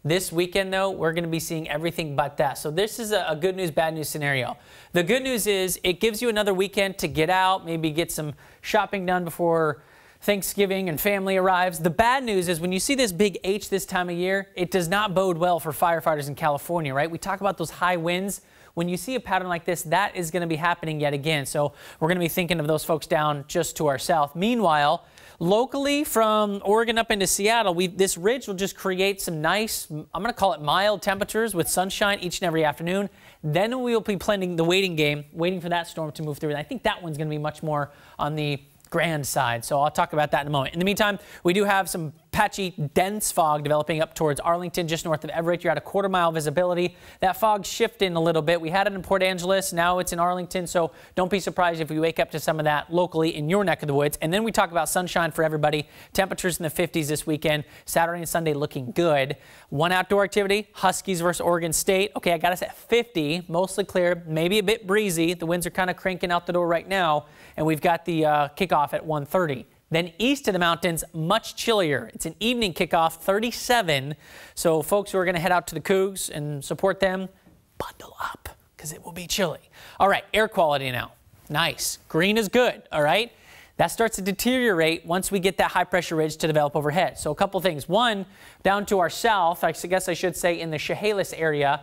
This weekend, though, we're going to be seeing everything but that. So this is a good news, bad news scenario. The good news is it gives you another weekend to get out, maybe get some shopping done before Thanksgiving and family arrives. The bad news is when you see this big H this time of year, it does not bode well for firefighters in California, right? We talk about those high winds. When you see a pattern like this, that is going to be happening yet again. So we're going to be thinking of those folks down just to our south. Meanwhile, locally from Oregon up into Seattle, this ridge will just create some nice, I'm going to call it mild temperatures with sunshine each and every afternoon. Then we will be playing the waiting game, waiting for that storm to move through. And I think that one's going to be much more on the grand side. So I'll talk about that in a moment. In the meantime, we do have some patchy, dense fog developing up towards Arlington, just north of Everett. You're at a quarter-mile visibility. That fog's shifting a little bit. We had it in Port Angeles. Now it's in Arlington. So don't be surprised if we wake up to some of that locally in your neck of the woods. And then we talk about sunshine for everybody. Temperatures in the 50s this weekend. Saturday and Sunday looking good. One outdoor activity, Huskies versus Oregon State. Okay, I got us at 50, mostly clear, maybe a bit breezy. The winds are kind of cranking out the door right now. And we've got the kickoff at 1:30. Then east of the mountains, much chillier. It's an evening kickoff, 37. So folks who are going to head out to the Cougs and support them, bundle up because it will be chilly. All right, air quality now. Nice. Green is good, all right? That starts to deteriorate once we get that high pressure ridge to develop overhead. So a couple things. One, down to our south, I guess I should say in the Chehalis area,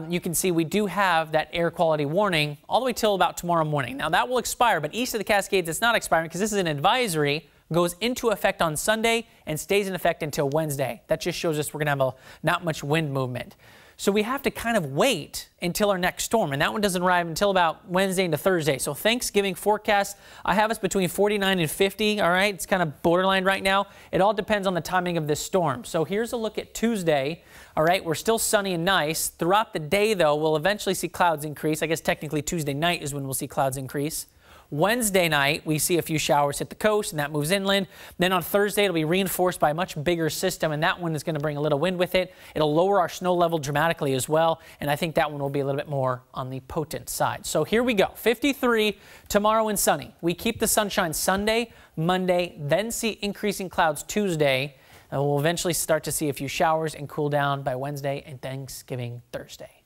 you can see we do have that air quality warning all the way till about tomorrow morning. Now that will expire, but east of the Cascades it's not expiring because this is an advisory, goes into effect on Sunday and stays in effect until Wednesday. That just shows us we're going to have not much wind movement. So we have to kind of wait until our next storm, and that one doesn't arrive until about Wednesday into Thursday. So Thanksgiving forecast, I have us between 49 and 50, all right? It's kind of borderline right now. It all depends on the timing of this storm. So here's a look at Tuesday, all right? We're still sunny and nice. Throughout the day, though, we'll eventually see clouds increase. I guess technically Tuesday night is when we'll see clouds increase. Wednesday night, we see a few showers hit the coast, and that moves inland. Then on Thursday, it'll be reinforced by a much bigger system, and that one is going to bring a little wind with it. It'll lower our snow level dramatically as well, and I think that one will be a little bit more on the potent side. So here we go, 53 tomorrow and sunny. We keep the sunshine Sunday, Monday, then see increasing clouds Tuesday, and we'll eventually start to see a few showers and cool down by Wednesday and Thanksgiving Thursday.